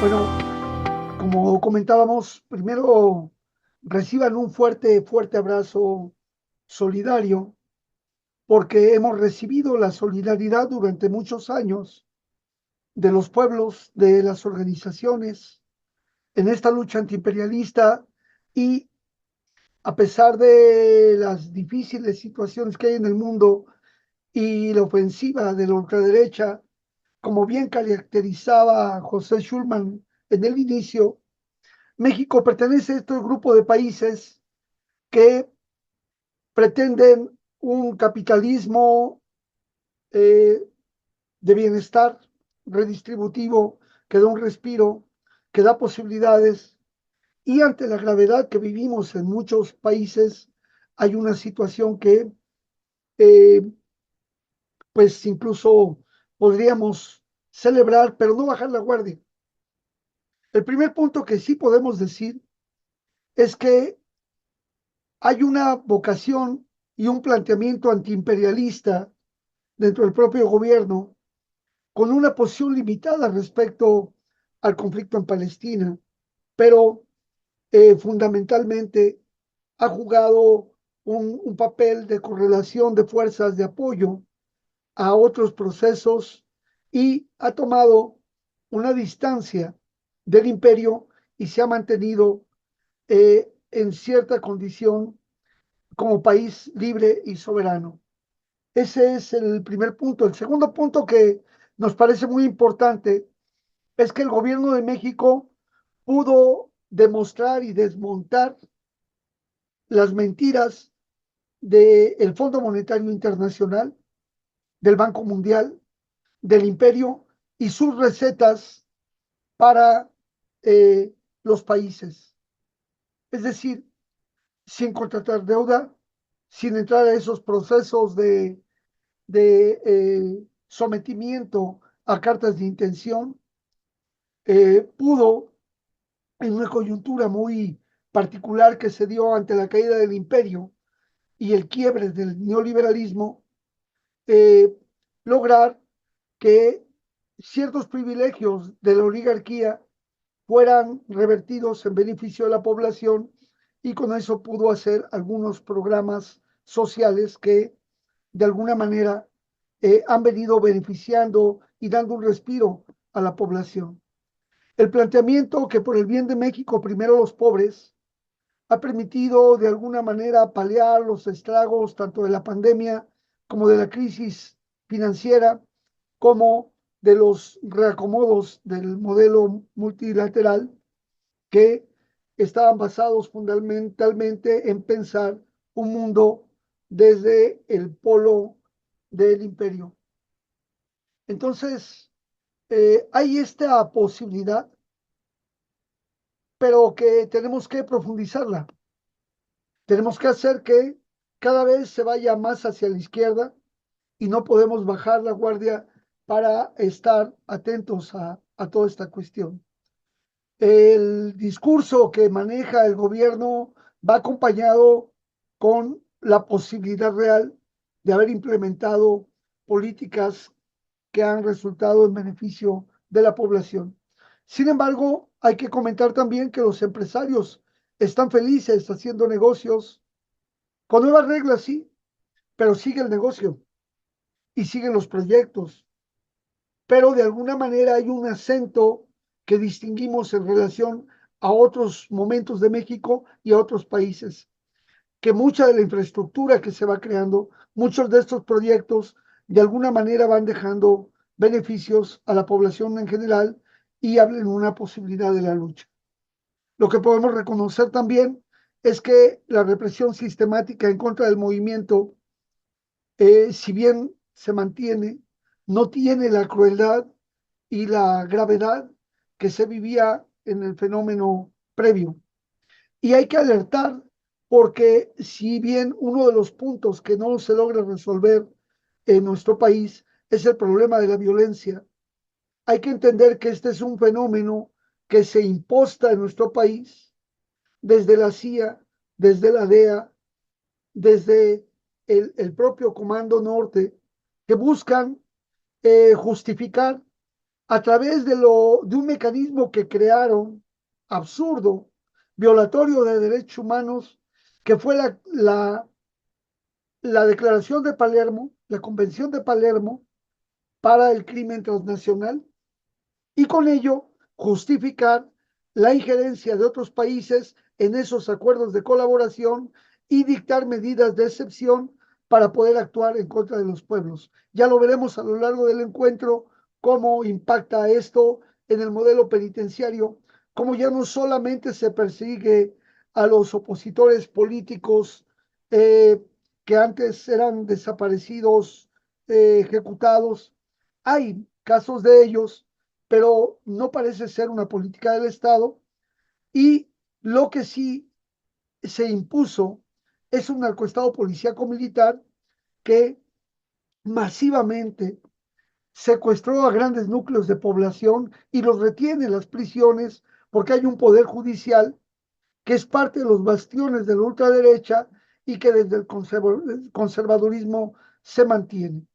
Bueno, como comentábamos, primero reciban un fuerte, fuerte abrazo solidario, porque hemos recibido la solidaridad durante muchos años de los pueblos, de las organizaciones, en esta lucha antiimperialista y a pesar de las difíciles situaciones que hay en el mundo y la ofensiva de la ultraderecha, como bien caracterizaba José Schulman en el inicio, México pertenece a este grupo de países que pretenden un capitalismo eh, de bienestar redistributivo que da un respiro, que da posibilidades y ante la gravedad que vivimos en muchos países hay una situación que eh, pues incluso podríamos celebrar, pero no bajar la guardia. El primer punto que sí podemos decir es que hay una vocación y un planteamiento antiimperialista dentro del propio gobierno con una posición limitada respecto al conflicto en Palestina, pero fundamentalmente ha jugado un papel de correlación de fuerzas de apoyo a otros procesos y ha tomado una distancia del imperio y se ha mantenido en cierta condición como país libre y soberano. Ese es el primer punto. El segundo punto que nos parece muy importante es que el gobierno de México pudo demostrar y desmontar las mentiras del Fondo Monetario Internacional, del Banco Mundial, del imperio y sus recetas para los países. Es decir, sin contratar deuda, sin entrar a esos procesos de sometimiento a cartas de intención, pudo, en una coyuntura muy particular que se dio ante la caída del imperio y el quiebre del neoliberalismo, eh, lograr que ciertos privilegios de la oligarquía fueran revertidos en beneficio de la población y con eso pudo hacer algunos programas sociales que de alguna manera han venido beneficiando y dando un respiro a la población. El planteamiento que por el bien de México, primero los pobres, ha permitido de alguna manera paliar los estragos tanto de la pandemia como de la crisis financiera, como de los reacomodos del modelo multilateral que estaban basados fundamentalmente en pensar un mundo desde el polo del imperio. Entonces, hay esta posibilidad, pero que tenemos que profundizarla. Tenemos que hacer que cada vez se vaya más hacia la izquierda y no podemos bajar la guardia para estar atentos a toda esta cuestión. El discurso que maneja el gobierno va acompañado con la posibilidad real de haber implementado políticas que han resultado en beneficio de la población. Sin embargo, hay que comentar también que los empresarios están felices haciendo negocios con nuevas reglas, sí, pero sigue el negocio y siguen los proyectos, pero de alguna manera hay un acento que distinguimos en relación a otros momentos de México y a otros países, que mucha de la infraestructura que se va creando, muchos de estos proyectos de alguna manera van dejando beneficios a la población en general y abren una posibilidad de la lucha. Lo que podemos reconocer también es que la represión sistemática en contra del movimiento, si bien se mantiene, no tiene la crueldad y la gravedad que se vivía en el fenómeno previo. Y hay que alertar porque si bien uno de los puntos que no se logra resolver en nuestro país es el problema de la violencia, hay que entender que este es un fenómeno que se imposta en nuestro país desde la CIA, desde la DEA, desde el propio Comando Norte, que buscan justificar a través de un mecanismo que crearon, absurdo, violatorio de derechos humanos, que fue la Declaración de Palermo, la Convención de Palermo para el crimen transnacional, y con ello justificar la injerencia de otros países en esos acuerdos de colaboración y dictar medidas de excepción para poder actuar en contra de los pueblos. Ya lo veremos a lo largo del encuentro cómo impacta esto en el modelo penitenciario, cómo ya no solamente se persigue a los opositores políticos eh, que antes eran desaparecidos, ejecutados. Hay casos de ellos, pero no parece ser una política del Estado. Y lo que sí se impuso es un narcoestado policíaco militar que masivamente secuestró a grandes núcleos de población y los retiene en las prisiones porque hay un poder judicial que es parte de los bastiones de la ultraderecha y que desde el conservadurismo se mantiene.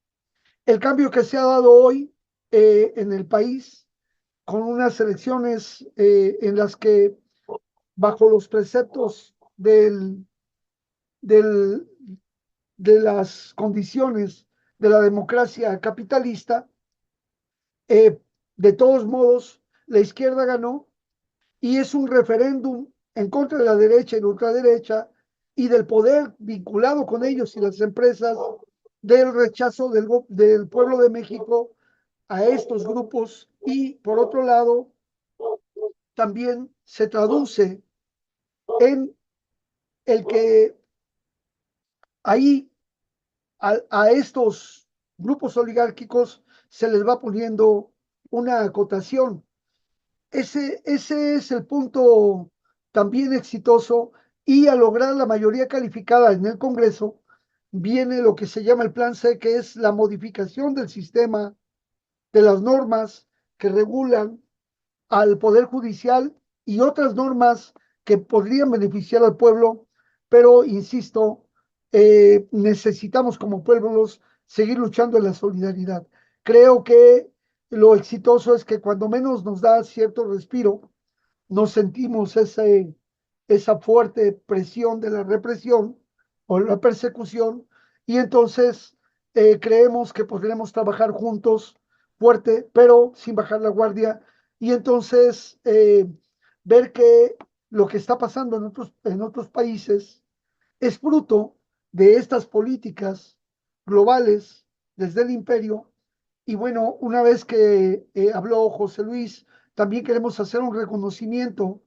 El cambio que se ha dado hoy en el país con unas elecciones en las que bajo los preceptos del, de las condiciones de la democracia capitalista, eh, de todos modos, la izquierda ganó y es un referéndum en contra de la derecha y la ultraderecha y del poder vinculado con ellos y las empresas del rechazo del pueblo de México a estos grupos y por otro lado también se traduce en el que ahí a estos grupos oligárquicos se les va poniendo una acotación. Ese es el punto también exitoso y al lograr la mayoría calificada en el Congreso viene lo que se llama el Plan C, que es la modificación del sistema de las normas que regulan al Poder Judicial y otras normas que podrían beneficiar al pueblo, pero insisto, necesitamos como pueblos seguir luchando en la solidaridad. Creo que lo exitoso es que cuando menos nos da cierto respiro, no sentimos esa fuerte presión de la represión o la persecución y entonces creemos que podremos trabajar juntos fuerte, pero sin bajar la guardia y entonces ver que lo que está pasando en otros países es fruto de estas políticas globales desde el imperio. Y bueno, una vez que habló José Luis, también queremos hacer un reconocimiento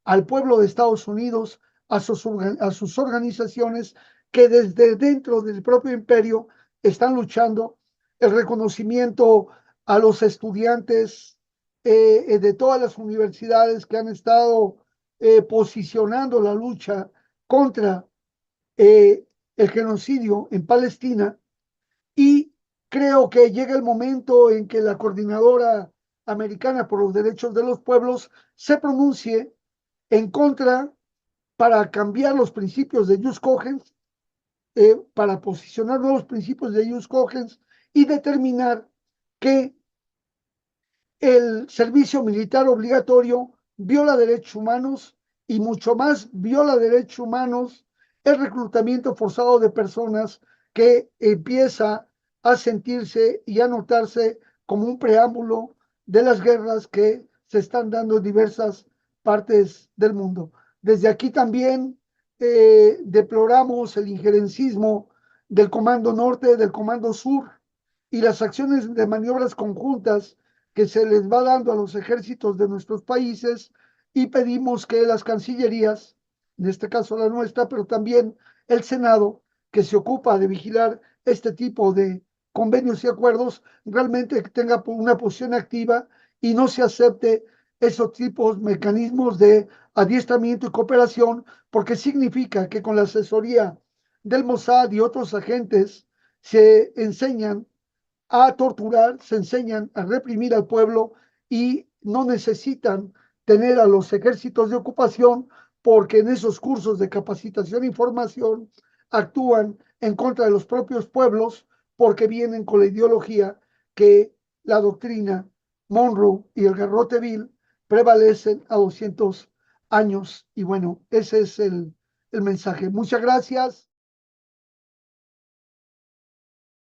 al pueblo de Estados Unidos, a sus organizaciones que desde dentro del propio imperio están luchando, el reconocimiento a los estudiantes de todas las universidades que han estado posicionando la lucha contra el genocidio en Palestina y creo que llega el momento en que la Coordinadora Americana por los Derechos de los Pueblos se pronuncie en contra para cambiar los principios de Jus Cogens, para posicionar nuevos principios de Jus Cogens y determinar que el servicio militar obligatorio viola derechos humanos y mucho más viola derechos humanos el reclutamiento forzado de personas que empieza a sentirse y a notarse como un preámbulo de las guerras que se están dando en diversas partes del mundo. Desde aquí también deploramos el injerencismo del Comando Norte, del Comando Sur y las acciones de maniobras conjuntas que se les va dando a los ejércitos de nuestros países y pedimos que las cancillerías, en este caso la nuestra, pero también el Senado, que se ocupa de vigilar este tipo de convenios y acuerdos, realmente tenga una posición activa y no se acepte esos tipos, mecanismos de adiestramiento y cooperación, porque significa que con la asesoría del Mossad y otros agentes se enseñan a torturar, se enseñan a reprimir al pueblo y no necesitan tener a los ejércitos de ocupación porque en esos cursos de capacitación e información actúan en contra de los propios pueblos porque vienen con la ideología que la doctrina Monroe y el garrote vil prevalecen a 200 años. Y bueno, ese es el mensaje. Muchas gracias.